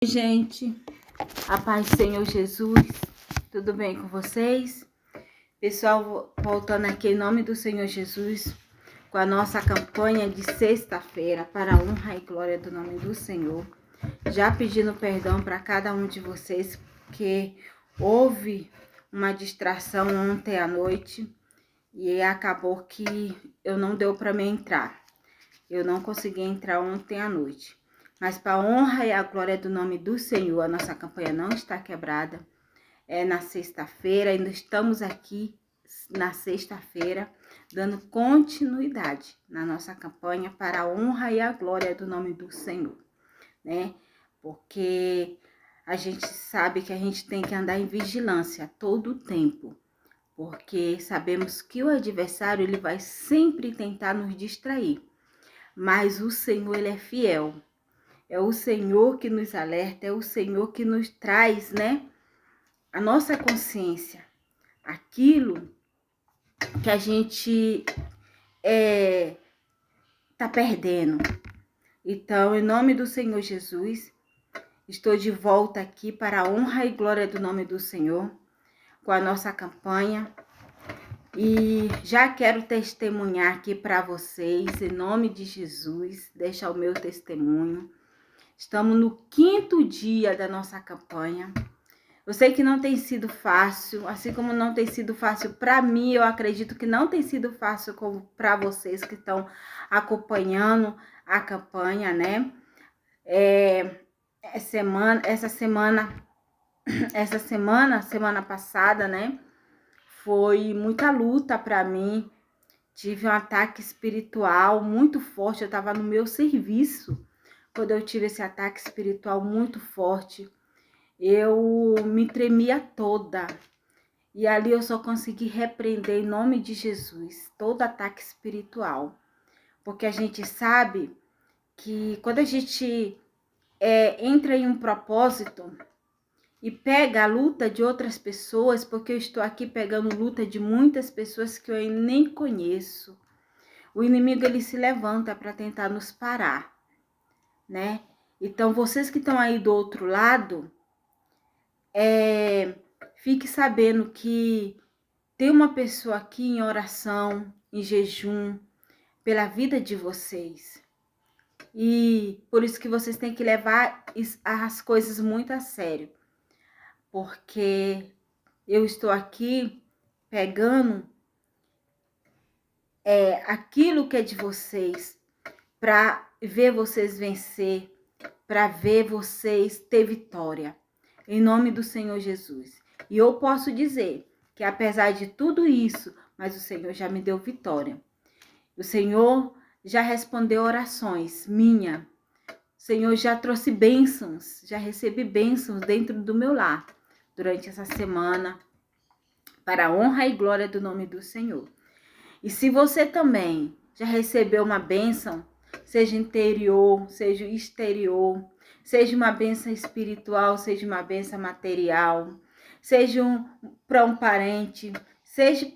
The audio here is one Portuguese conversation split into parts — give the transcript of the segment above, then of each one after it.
Gente, a paz do Senhor Jesus, tudo bem com vocês? Pessoal, voltando aqui em nome do Senhor Jesus, com a nossa campanha de sexta-feira para a honra e glória do nome do Senhor. Já pedindo perdão para cada um de vocês, porque houve uma distração ontem à noite e acabou que eu não deu para mim entrar. Eu não consegui entrar ontem à noite. Mas para a honra e a glória do nome do Senhor, a nossa campanha não está quebrada. É na sexta-feira, ainda estamos aqui na sexta-feira, dando continuidade na nossa campanha para a honra e a glória do nome do Senhor, né? Porque a gente sabe que a gente tem que andar em vigilância todo o tempo, porque sabemos que o adversário ele vai sempre tentar nos distrair, mas o Senhor ele é fiel. É o Senhor que nos alerta, é o Senhor que nos traz, né, a nossa consciência, aquilo que a gente tá perdendo. Então, em nome do Senhor Jesus, estou de volta aqui para a honra e glória do nome do Senhor, com a nossa campanha. E já quero testemunhar aqui para vocês, em nome de Jesus, deixar o meu testemunho. Estamos no 5º dia da nossa campanha. Eu sei que não tem sido fácil, assim como não tem sido fácil para mim, eu acredito que não tem sido fácil para vocês que estão acompanhando a campanha, né? Semana passada, né? Foi muita luta para mim. Tive um ataque espiritual muito forte, eu estava no meu serviço. Quando eu tive esse ataque espiritual muito forte, eu me tremia toda. E ali eu só consegui repreender em nome de Jesus todo ataque espiritual. Porque a gente sabe que quando a gente entra em um propósito e pega a luta de outras pessoas, porque eu estou aqui pegando luta de muitas pessoas que eu nem conheço, o inimigo ele se levanta para tentar nos parar, né? Então, vocês que estão aí do outro lado, fique sabendo que tem uma pessoa aqui em oração, em jejum, pela vida de vocês. E por isso que vocês têm que levar as coisas muito a sério. Porque eu estou aqui pegando aquilo que é de vocês, para ver vocês vencer, para ver vocês ter vitória, em nome do Senhor Jesus. E eu posso dizer que apesar de tudo isso, mas o Senhor já me deu vitória. O Senhor já respondeu orações minha. O Senhor já trouxe bênçãos, já recebi bênçãos dentro do meu lar durante essa semana, para a honra e glória do nome do Senhor. E se você também já recebeu uma bênção, seja interior, seja exterior, seja uma bênção espiritual, seja uma bênção material, seja para um parente, seja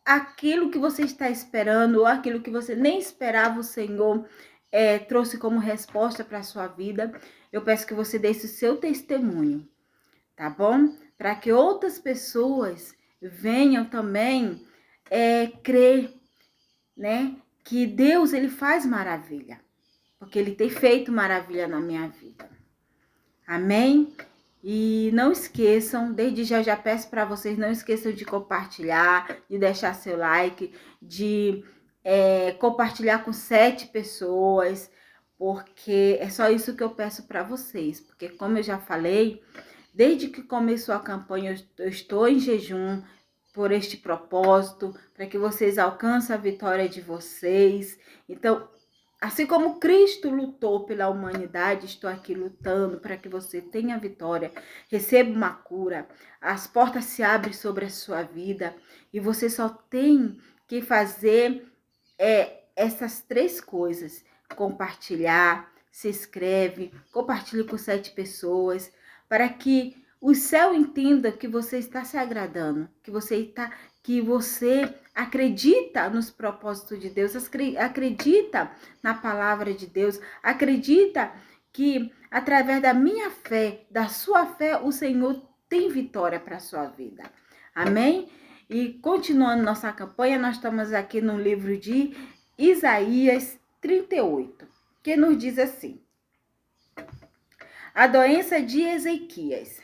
aquilo que você está esperando ou aquilo que você nem esperava, o Senhor trouxe como resposta para a sua vida. Eu peço que você deixe o seu testemunho, tá bom? Para que outras pessoas venham também crer, né? Que Deus, ele faz maravilha. Porque ele tem feito maravilha na minha vida. Amém? E não esqueçam, desde já peço para vocês, não esqueçam de compartilhar, de deixar seu like, de compartilhar com 7 pessoas, porque é só isso que eu peço para vocês. Porque como eu já falei, desde que começou a campanha, eu estou em jejum por este propósito, para que vocês alcancem a vitória de vocês. Então, assim como Cristo lutou pela humanidade, estou aqui lutando para que você tenha vitória, receba uma cura, as portas se abrem sobre a sua vida e você só tem que fazer essas 3 coisas: compartilhar, se inscreve, compartilhe com 7 pessoas, para que o céu entenda que você está se agradando, que você acredita nos propósitos de Deus, acredita na palavra de Deus, acredita que através da minha fé, da sua fé, o Senhor tem vitória para a sua vida. Amém? E continuando nossa campanha, nós estamos aqui no livro de Isaías 38, que nos diz assim: a doença de Ezequias.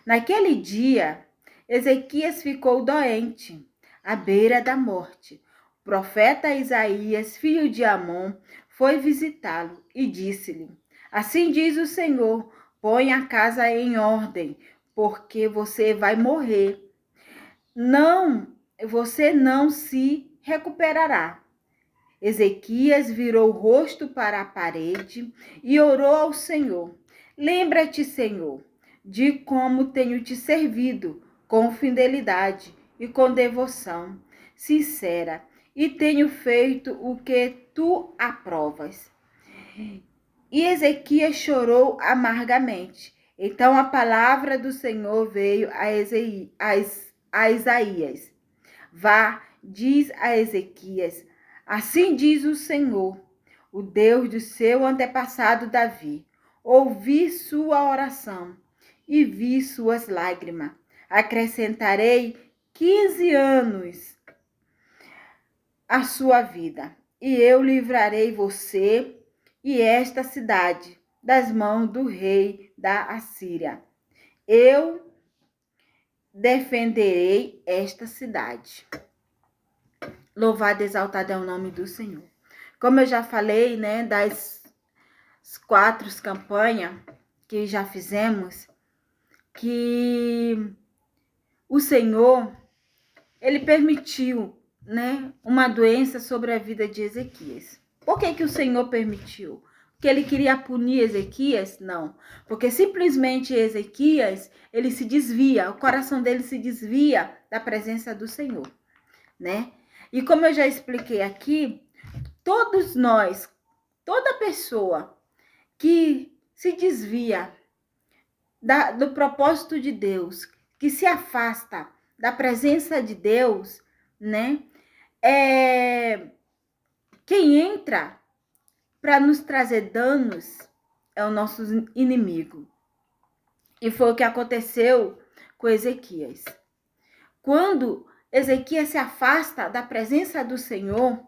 Naquele dia, Ezequias ficou doente, à beira da morte. O profeta Isaías, filho de Amon, foi visitá-lo e disse-lhe: assim diz o Senhor, põe a casa em ordem, porque você vai morrer. Você não se recuperará. Ezequias virou o rosto para a parede e orou ao Senhor. Lembra-te, Senhor, de como tenho te servido com fidelidade e com devoção sincera, e tenho feito o que tu aprovas. E Ezequias chorou amargamente. Então a palavra do Senhor veio a Isaías. Vá, diz a Ezequias, assim diz o Senhor, o Deus do seu antepassado Davi. Ouvi sua oração e vi suas lágrimas. Acrescentarei 15 anos à sua vida, e eu livrarei você e esta cidade das mãos do rei da Assíria. Eu defenderei esta cidade. Louvado e exaltado é o nome do Senhor. Como eu já falei, né, das 4 campanhas que já fizemos, que o Senhor, ele permitiu, né, uma doença sobre a vida de Ezequias. Por que o Senhor permitiu? Porque ele queria punir Ezequias? Não. Porque simplesmente Ezequias, ele se desvia, o coração dele se desvia da presença do Senhor, né? E como eu já expliquei aqui, todos nós, toda pessoa que se desvia do propósito de Deus, que se afasta da presença de Deus, né? Quem entra para nos trazer danos é o nosso inimigo. E foi o que aconteceu com Ezequias. Quando Ezequias se afasta da presença do Senhor,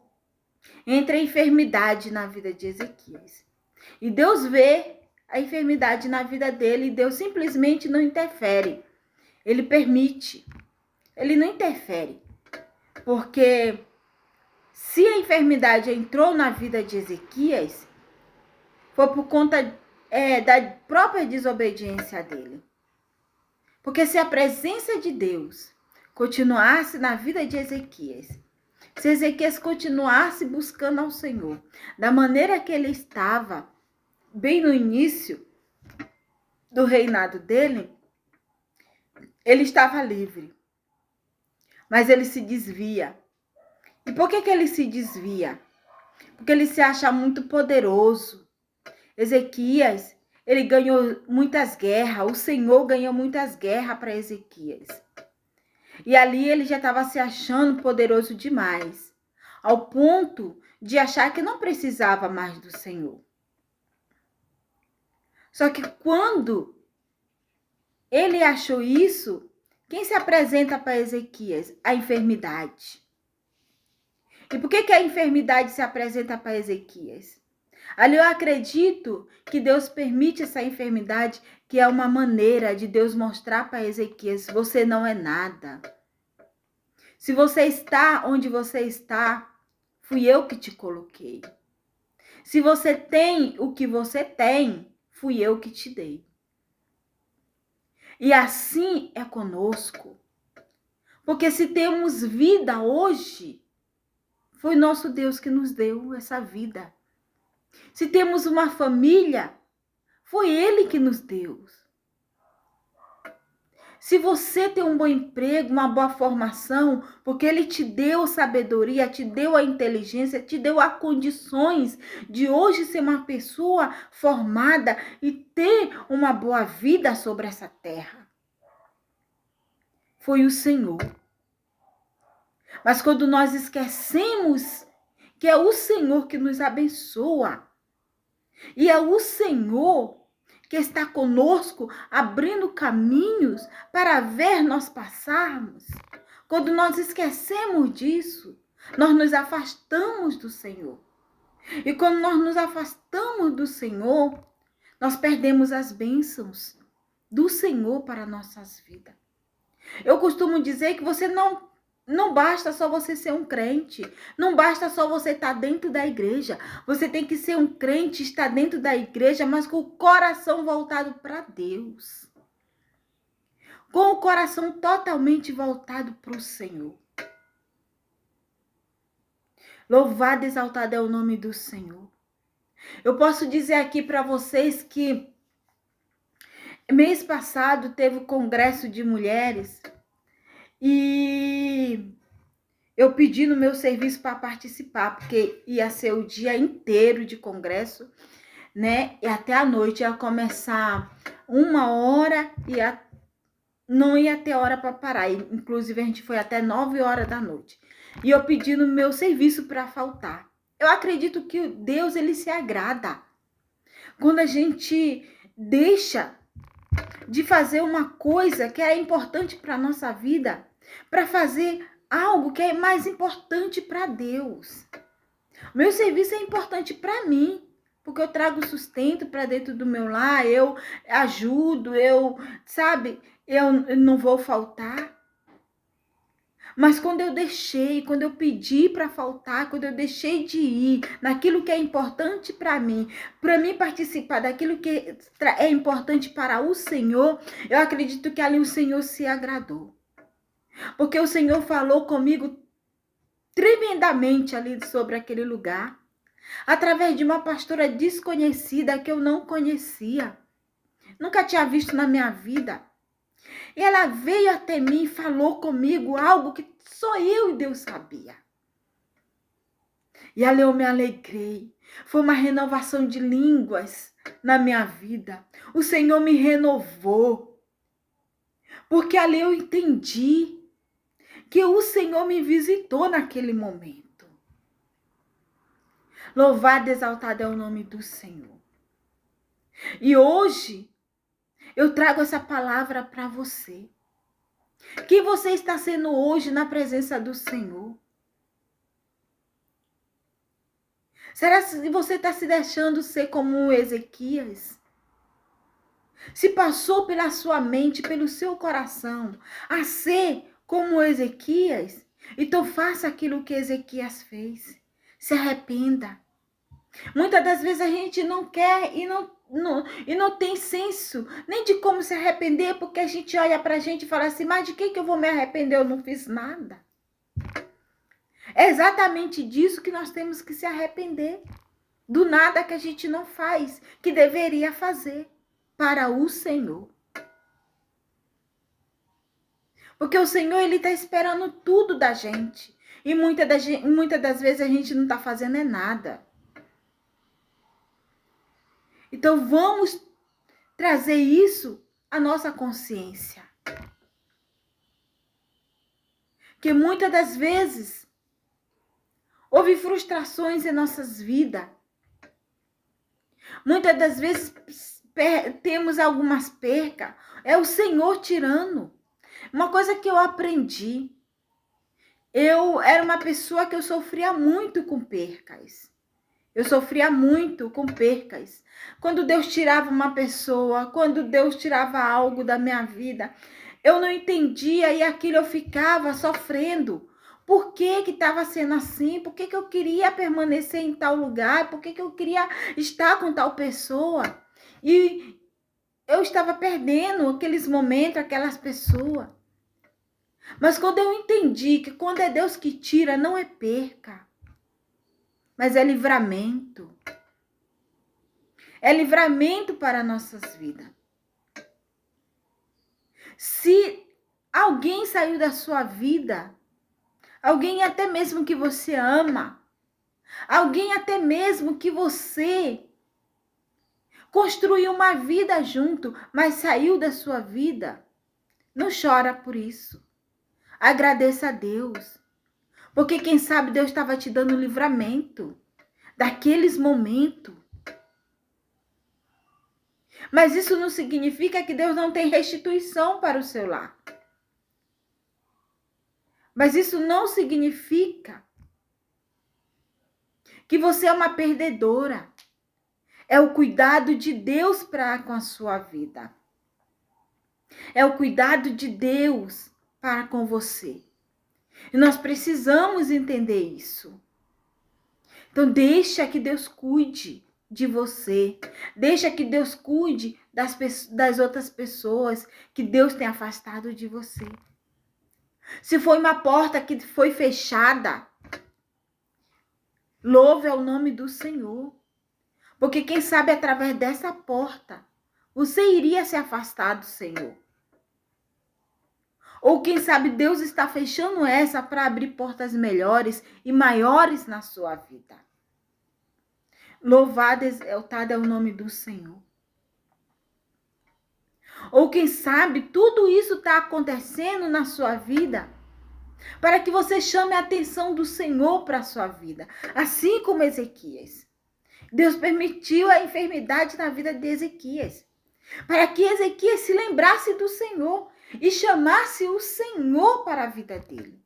entra a enfermidade na vida de Ezequias. E Deus vê a enfermidade na vida dele e Deus simplesmente não interfere. Ele permite. Ele não interfere. Porque se a enfermidade entrou na vida de Ezequias, foi por conta da própria desobediência dele. Porque se a presença de Deus continuasse na vida de Ezequias, se Ezequias continuasse buscando ao Senhor, da maneira que ele estava, bem no início do reinado dele, ele estava livre. Mas ele se desvia. E por que ele se desvia? Porque ele se acha muito poderoso. Ezequias, ele ganhou muitas guerras, o Senhor ganhou muitas guerras para Ezequias. E ali ele já estava se achando poderoso demais, ao ponto de achar que não precisava mais do Senhor. Só que quando ele achou isso, quem se apresenta para Ezequias? A enfermidade. E por que a enfermidade se apresenta para Ezequias? Ali eu acredito que Deus permite essa enfermidade, que é uma maneira de Deus mostrar para Ezequias: você não é nada. Se você está onde você está, fui eu que te coloquei. Se você tem o que você tem, fui eu que te dei. E assim é conosco. Porque se temos vida hoje, foi nosso Deus que nos deu essa vida. Se temos uma família, foi Ele que nos deu. Se você tem um bom emprego, uma boa formação, porque Ele te deu sabedoria, te deu a inteligência, te deu as condições de hoje ser uma pessoa formada e ter uma boa vida sobre essa terra. Foi o Senhor. Mas quando nós esquecemos que é o Senhor que nos abençoa, e é o Senhor que está conosco, abrindo caminhos para ver nós passarmos. Quando nós esquecemos disso, nós nos afastamos do Senhor. E quando nós nos afastamos do Senhor, nós perdemos as bênçãos do Senhor para nossas vidas. Eu costumo dizer que você não basta só você ser um crente, não basta só você estar dentro da igreja. Você tem que ser um crente, estar dentro da igreja, mas com o coração voltado para Deus. Com o coração totalmente voltado para o Senhor. Louvado e exaltado é o nome do Senhor. Eu posso dizer aqui para vocês que mês passado teve o congresso de mulheres e eu pedi no meu serviço para participar, porque ia ser o dia inteiro de congresso, né? E até a noite ia começar 1h e não ia ter hora para parar. Inclusive a gente foi até 9h da noite. E eu pedi no meu serviço para faltar. Eu acredito que Deus, ele se agrada quando a gente deixa de fazer uma coisa que é importante para a nossa vida, para fazer algo que é mais importante para Deus. Meu serviço é importante para mim, porque eu trago sustento para dentro do meu lar, eu ajudo, eu não vou faltar. Mas quando eu pedi para faltar, quando eu deixei de ir naquilo que é importante para mim participar daquilo que é importante para o Senhor, eu acredito que ali o Senhor se agradou. Porque o Senhor falou comigo tremendamente ali sobre aquele lugar, através de uma pastora desconhecida que eu não conhecia, nunca tinha visto na minha vida. E ela veio até mim e falou comigo algo que só eu e Deus sabia. E ali eu me alegrei. Foi uma renovação de línguas na minha vida. O Senhor me renovou. Porque ali eu entendi que o Senhor me visitou naquele momento. Louvado e exaltado é o nome do Senhor. E hoje eu trago essa palavra para você. Que você está sendo hoje na presença do Senhor? Será que você está se deixando ser como um Ezequias? Se passou pela sua mente, pelo seu coração, a ser como Ezequias, então faça aquilo que Ezequias fez. Se arrependa. Muitas das vezes a gente não quer e não tem senso nem de como se arrepender, porque a gente olha pra gente e fala assim, mas de que eu vou me arrepender? Eu não fiz nada. É exatamente disso que nós temos que se arrepender. Do nada que a gente não faz, que deveria fazer para o Senhor. Porque o Senhor, ele está esperando tudo da gente. E muitas das vezes a gente não está fazendo é nada. Então vamos trazer isso à nossa consciência. Que muitas das vezes houve frustrações em nossas vidas. Muitas das vezes temos algumas percas. É o Senhor tirando. Uma coisa que eu aprendi. Eu era uma pessoa que eu sofria muito com percas. Eu sofria muito com percas. Quando Deus tirava uma pessoa, quando Deus tirava algo da minha vida, eu não entendia e aquilo eu ficava sofrendo. Por que estava sendo assim? Por que eu queria permanecer em tal lugar? Por que eu queria estar com tal pessoa? E eu estava perdendo aqueles momentos, aquelas pessoas. Mas quando eu entendi que quando é Deus que tira, não é perca, mas é livramento. É livramento para nossas vidas. Se alguém saiu da sua vida, alguém até mesmo que você ama, alguém até mesmo que você construiu uma vida junto, mas saiu da sua vida, não chora por isso. Agradeça a Deus. Porque quem sabe Deus estava te dando livramento daqueles momentos. Mas isso não significa que Deus não tem restituição para o seu lar. Mas isso não significa que você é uma perdedora. É o cuidado de Deus para com a sua vida. É o cuidado de Deus para com você. E nós precisamos entender isso. Então deixa que Deus cuide de você. Deixa que Deus cuide das outras pessoas que Deus tem afastado de você. Se foi uma porta que foi fechada, louve ao nome do Senhor. Porque quem sabe através dessa porta, você iria se afastar do Senhor. Ou quem sabe Deus está fechando essa para abrir portas melhores e maiores na sua vida. Louvado, exaltado é o nome do Senhor. Ou quem sabe tudo isso está acontecendo na sua vida para que você chame a atenção do Senhor para a sua vida. Assim como Ezequias. Deus permitiu a enfermidade na vida de Ezequias. Para que Ezequias se lembrasse do Senhor e chamasse o Senhor para a vida dele.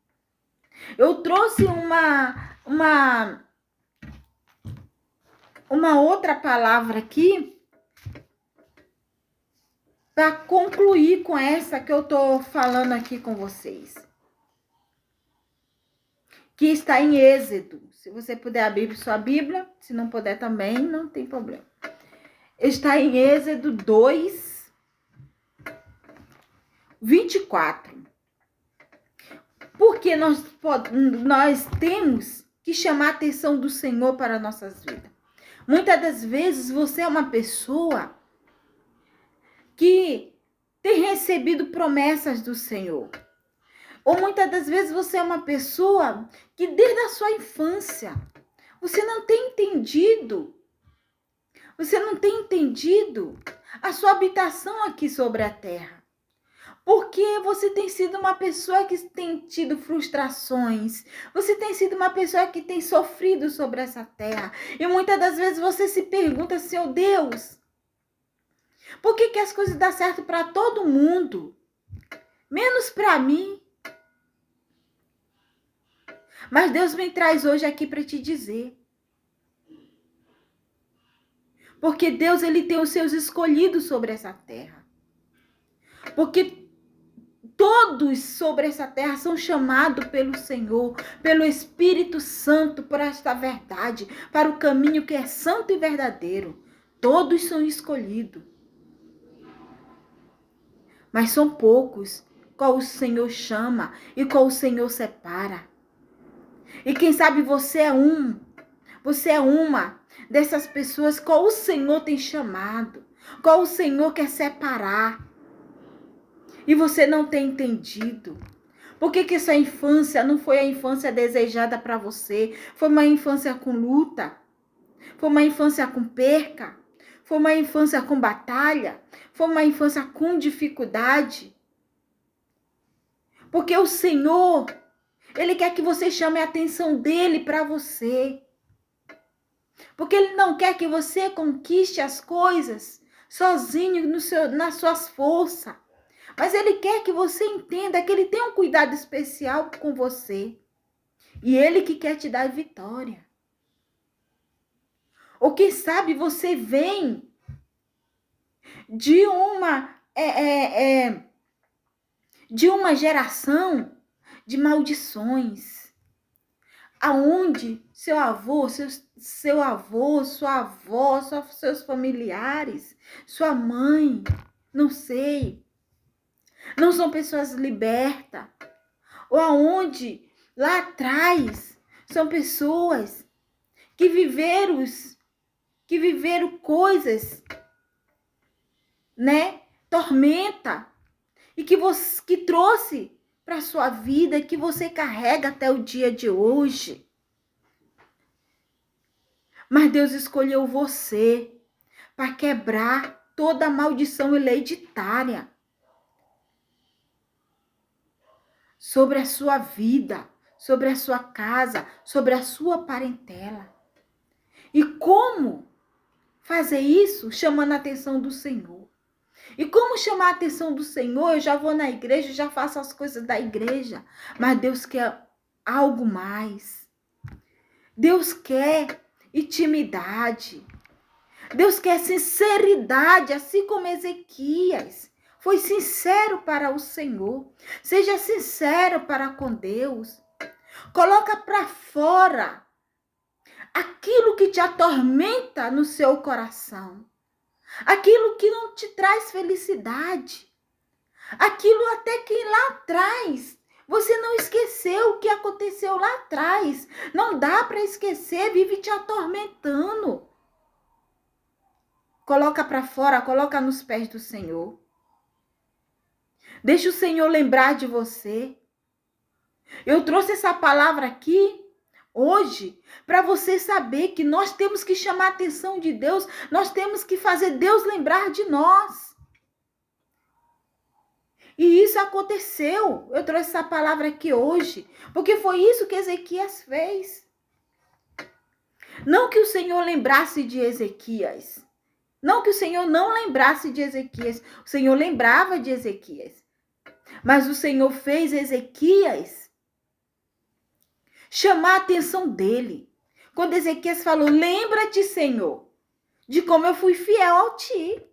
Eu trouxe uma outra palavra aqui para concluir com essa que eu estou falando aqui com vocês. Que está em Êxodo. Se você puder abrir sua Bíblia, se não puder também, não tem problema. Está em Êxodo 2, 24. Porque nós temos que chamar a atenção do Senhor para nossas vidas. Muitas das vezes você é uma pessoa que tem recebido promessas do Senhor. Ou muitas das vezes você é uma pessoa que desde a sua infância você não tem entendido. Você não tem entendido a sua habitação aqui sobre a terra. Porque você tem sido uma pessoa que tem tido frustrações. Você tem sido uma pessoa que tem sofrido sobre essa terra. E muitas das vezes você se pergunta assim, oh Deus, por que as coisas dão certo para todo mundo? Menos para mim. Mas Deus me traz hoje aqui para te dizer. Porque Deus, ele tem os seus escolhidos sobre essa terra. Porque todos sobre essa terra são chamados pelo Senhor, pelo Espírito Santo, para esta verdade, para o caminho que é santo e verdadeiro. Todos são escolhidos. Mas são poucos qual o Senhor chama e qual o Senhor separa. E quem sabe você é uma dessas pessoas qual o Senhor tem chamado, qual o Senhor quer separar. E você não tem entendido. Por que essa infância não foi a infância desejada para você? Foi uma infância com luta. Foi uma infância com perca. Foi uma infância com batalha. Foi uma infância com dificuldade. Porque o Senhor, ele quer que você chame a atenção dele para você. Porque ele não quer que você conquiste as coisas sozinho nas suas forças. Mas ele quer que você entenda que ele tem um cuidado especial com você. E ele que quer te dar vitória. Ou quem sabe você vem de uma geração de maldições. Aonde seu avô, sua avó, seus familiares, sua mãe, não sei, não são pessoas libertas. Ou aonde, lá atrás, são pessoas que viveram coisas, né? Tormenta. E que trouxe para a sua vida, que você carrega até o dia de hoje. Mas Deus escolheu você para quebrar toda a maldição hereditária sobre a sua vida, sobre a sua casa, sobre a sua parentela. E como fazer isso? Chamando a atenção do Senhor. E como chamar a atenção do Senhor? Eu já vou na igreja, já faço as coisas da igreja. Mas Deus quer algo mais. Deus quer intimidade. Deus quer sinceridade, assim como Ezequias foi sincero para o Senhor. Seja sincero para com Deus. Coloca para fora aquilo que te atormenta no seu coração. Aquilo que não te traz felicidade. Aquilo até que lá atrás você não esqueceu o que aconteceu lá atrás. Não dá para esquecer, vive te atormentando. Coloca para fora, coloca nos pés do Senhor. Deixa o Senhor lembrar de você. Eu trouxe essa palavra aqui hoje para você saber que nós temos que chamar a atenção de Deus, nós temos que fazer Deus lembrar de nós. E isso aconteceu. Eu trouxe essa palavra aqui hoje, porque foi isso que Ezequias fez. Não que o Senhor lembrasse de Ezequias. Não que o Senhor não lembrasse de Ezequias. O Senhor lembrava de Ezequias. Mas o Senhor fez Ezequias chamar a atenção dele. Quando Ezequias falou, lembra-te, Senhor, de como eu fui fiel a ti.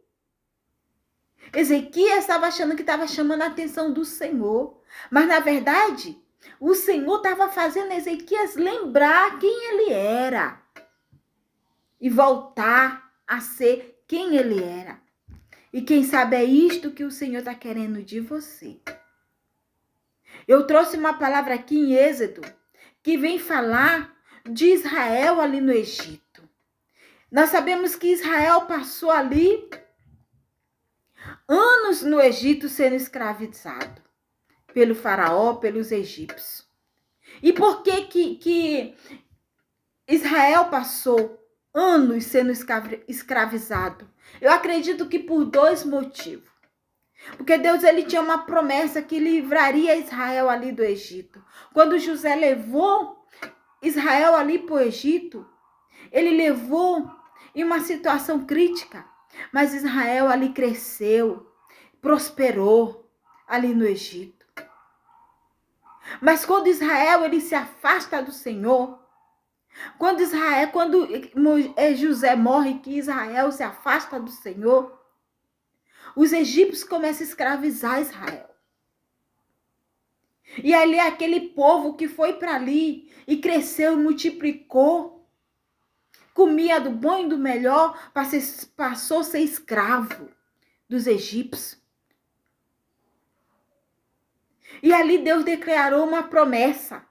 Ezequias estava achando que estava chamando a atenção do Senhor. Mas, na verdade, o Senhor estava fazendo Ezequias lembrar quem ele era. E voltar a ser quem ele era. E quem sabe é isto que o Senhor está querendo de você. Eu trouxe uma palavra aqui em Êxodo, que vem falar de Israel ali no Egito. Nós sabemos que Israel passou ali anos no Egito sendo escravizado pelo faraó, pelos egípcios. E por que Israel passou anos sendo escravizado? Eu acredito que por 2 motivos. Porque Deus ele tinha uma promessa que livraria Israel ali do Egito. Quando José levou Israel ali para o Egito, ele levou em uma situação crítica. Mas Israel ali cresceu, prosperou ali no Egito. Mas quando Israel ele se afasta do Senhor, quando José morre, que Israel se afasta do Senhor, os egípcios começam a escravizar Israel. E ali aquele povo que foi para ali e cresceu e multiplicou, comia do bom e do melhor, passou a ser escravo dos egípcios. E ali Deus declarou uma promessa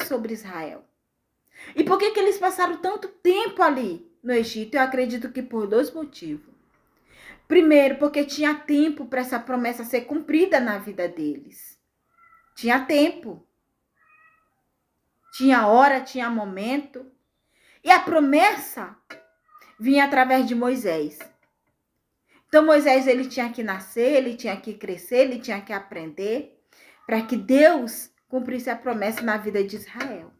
sobre Israel. E por que eles passaram tanto tempo ali no Egito? Eu acredito que por 2 motivos. Primeiro, porque tinha tempo para essa promessa ser cumprida na vida deles. Tinha tempo. Tinha hora, tinha momento. E a promessa vinha através de Moisés. Então, Moisés ele tinha que nascer, ele tinha que crescer, ele tinha que aprender para que Deus cumprisse a promessa na vida de Israel.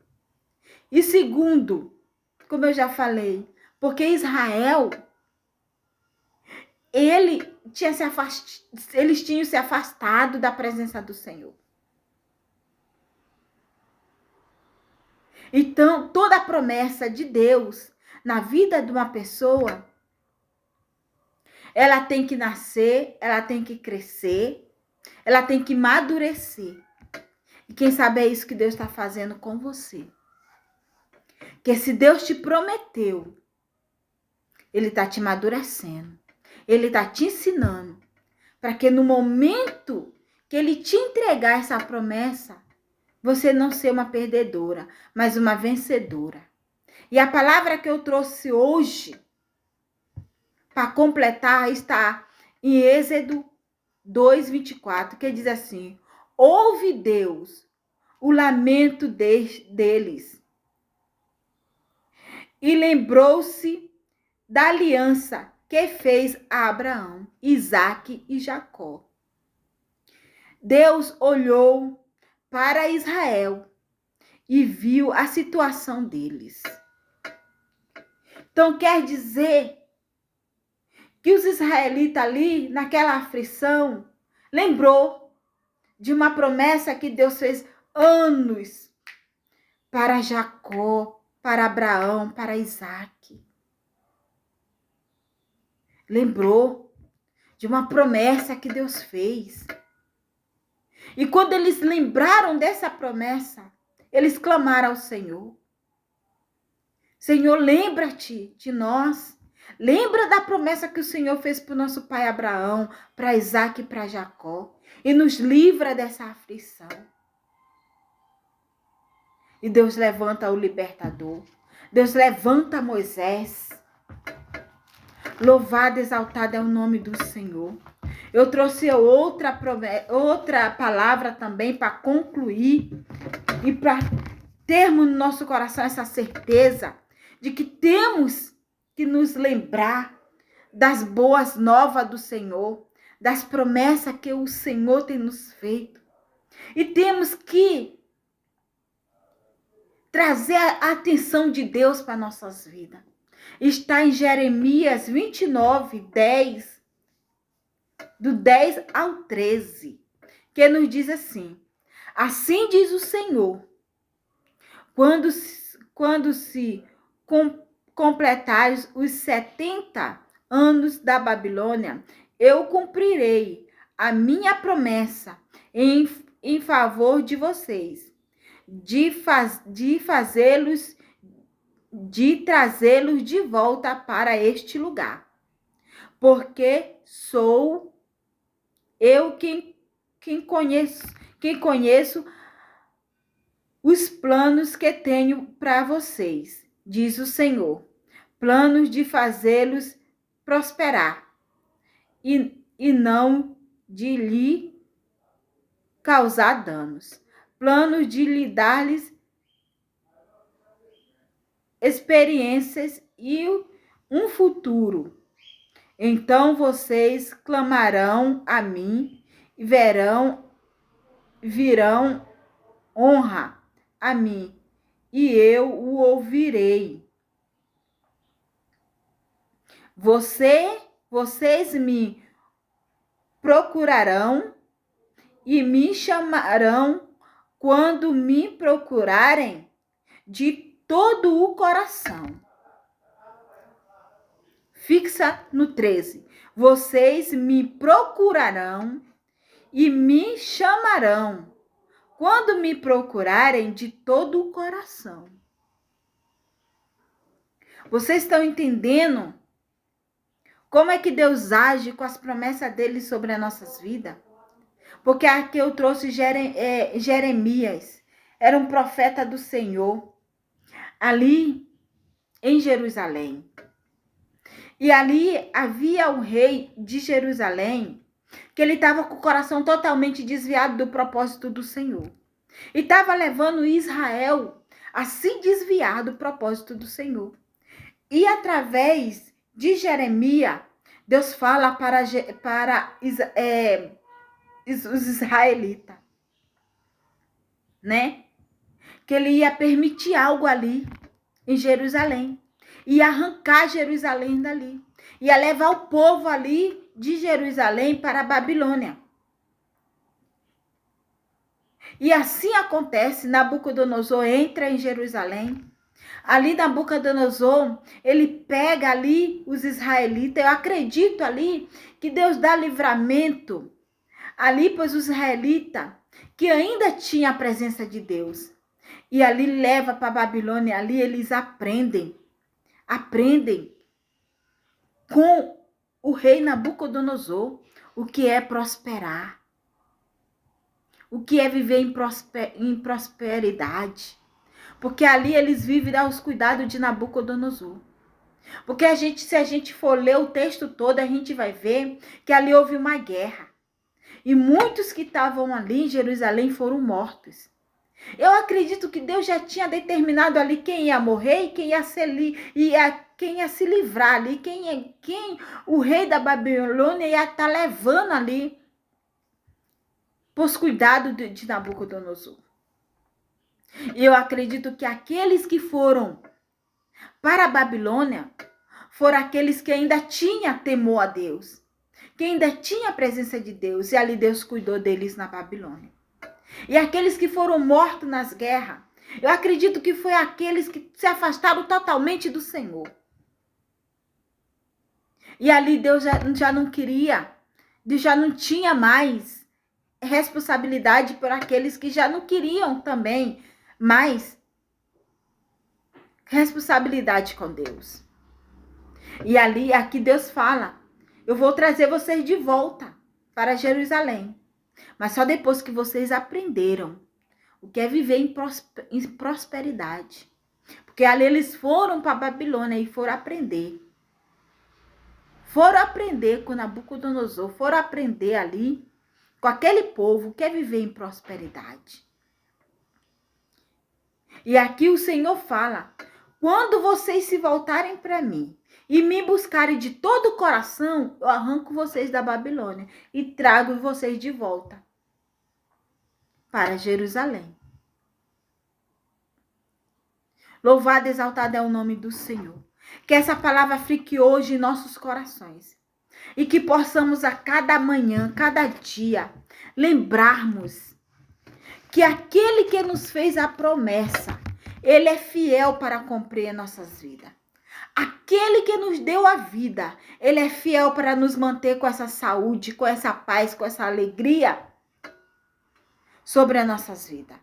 E segundo, como eu já falei, porque Israel eles tinham se afastado da presença do Senhor. Então, toda a promessa de Deus na vida de uma pessoa, ela tem que nascer, ela tem que crescer, ela tem que amadurecer. E quem sabe é isso que Deus está fazendo com você. Que se Deus te prometeu, Ele está te amadurecendo. Ele está te ensinando para que no momento que Ele te entregar essa promessa, você não ser uma perdedora, mas uma vencedora. E a palavra que eu trouxe hoje, para completar, está em Êxodo 2:24, que diz assim: ouve Deus o lamento deles e lembrou-se da aliança que fez a Abraão, Isaque e Jacó. Deus olhou para Israel e viu a situação deles. Então quer dizer que os israelitas ali, naquela aflição, lembrou de uma promessa que Deus fez anos para Jacó, para Abraão, para Isaac. Lembrou de uma promessa que Deus fez. E quando eles lembraram dessa promessa, eles clamaram ao Senhor. Senhor, lembra-te de nós. Lembra da promessa que o Senhor fez para o nosso pai Abraão, para Isaac e para Jacó. E nos livra dessa aflição. E Deus levanta o libertador. Deus levanta Moisés. Louvado, exaltado é o nome do Senhor. Eu trouxe outra palavra também para concluir e para termos no nosso coração essa certeza de que temos que nos lembrar das boas novas do Senhor, das promessas que o Senhor tem nos feito. E temos que trazer a atenção de Deus para nossas vidas. Está em Jeremias 29, 10, do 10 ao 13, que nos diz assim: assim diz o Senhor, quando se completares os 70 anos da Babilônia, eu cumprirei a minha promessa em favor de vocês, de trazê-los de volta para este lugar. Porque sou eu quem conheço os planos que tenho para vocês, diz o Senhor. Planos de fazê-los prosperar e não de lhe causar danos. Planos de lhe dar-lhes experiências e um futuro. Então vocês clamarão a mim e virão honra a mim, e eu o ouvirei. Vocês me procurarão e me chamarão quando me procurarem de todo o coração. Fixa no 13. Vocês me procurarão e me chamarão quando me procurarem de todo o coração. Vocês estão entendendo como é que Deus age com as promessas dele sobre as nossas vidas? Porque aqui eu trouxe Jeremias, era um profeta do Senhor, ali em Jerusalém. E ali havia o rei de Jerusalém, que ele estava com o coração totalmente desviado do propósito do Senhor. E estava levando Israel a se desviar do propósito do Senhor. E através de Jeremias, Deus fala para os israelitas, né? Que ele ia permitir algo ali em Jerusalém. Ia arrancar Jerusalém dali. Ia levar o povo ali de Jerusalém para a Babilônia. E assim acontece, Nabucodonosor entra em Jerusalém. Ali Nabucodonosor, ele pega ali os israelitas. Eu acredito ali que Deus dá livramento ali para os israelitas, que ainda tinha a presença de Deus. E ali leva para a Babilônia, ali eles aprendem com o rei Nabucodonosor o que é prosperar, o que é viver em prosperidade. Porque ali eles vivem aos cuidados de Nabucodonosor. Porque se a gente for ler o texto todo, a gente vai ver que ali houve uma guerra. E muitos que estavam ali em Jerusalém foram mortos. Eu acredito que Deus já tinha determinado ali quem ia morrer e quem ia se livrar ali, quem o rei da Babilônia ia estar levando ali pros cuidados de Nabucodonosor. E eu acredito que aqueles que foram para a Babilônia foram aqueles que ainda tinham temor a Deus, que ainda tinha a presença de Deus, e ali Deus cuidou deles na Babilônia. E aqueles que foram mortos nas guerras, eu acredito que foi aqueles que se afastaram totalmente do Senhor. E ali Deus já não queria, Deus já não tinha mais responsabilidade por aqueles que já não queriam também mais responsabilidade com Deus. E ali, aqui Deus fala, eu vou trazer vocês de volta para Jerusalém. Mas só depois que vocês aprenderam o que é viver em prosperidade. Porque ali eles foram para a Babilônia e foram aprender. Foram aprender com Nabucodonosor, foram aprender ali com aquele povo que é viver em prosperidade. E aqui o Senhor fala, quando vocês se voltarem para mim e me buscarem de todo o coração, eu arranco vocês da Babilônia e trago vocês de volta para Jerusalém. Louvado e exaltado é o nome do Senhor. Que essa palavra fique hoje em nossos corações. E que possamos a cada manhã, cada dia, lembrarmos que aquele que nos fez a promessa, ele é fiel para cumprir nossas vidas. Aquele que nos deu a vida, ele é fiel para nos manter com essa saúde, com essa paz, com essa alegria sobre as nossas vidas.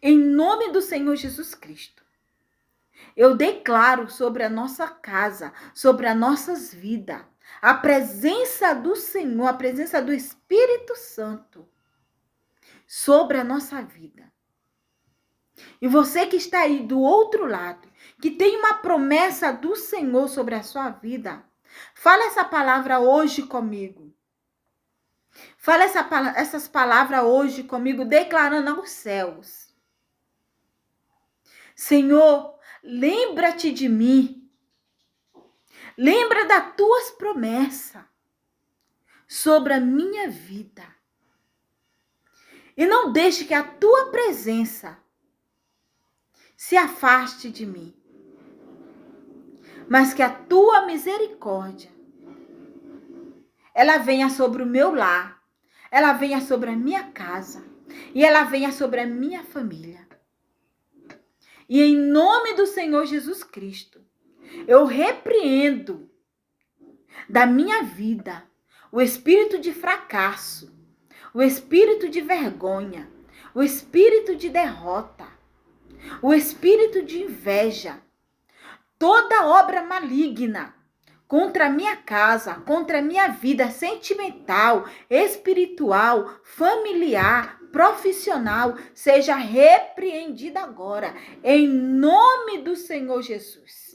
Em nome do Senhor Jesus Cristo, eu declaro sobre a nossa casa, sobre as nossas vidas, a presença do Senhor, a presença do Espírito Santo sobre a nossa vida. E você que está aí do outro lado, que tem uma promessa do Senhor sobre a sua vida, fala essa palavra hoje comigo. Fala essas palavras hoje comigo, declarando aos céus. Senhor, lembra-te de mim. Lembra das tuas promessas sobre a minha vida. E não deixe que a tua presença se afaste de mim. Mas que a tua misericórdia, ela venha sobre o meu lar. Ela venha sobre a minha casa. E ela venha sobre a minha família. E em nome do Senhor Jesus Cristo, eu repreendo da minha vida o espírito de fracasso, o espírito de vergonha, o espírito de derrota, o espírito de inveja, toda obra maligna contra a minha casa, contra a minha vida sentimental, espiritual, familiar, profissional, seja repreendida agora, em nome do Senhor Jesus.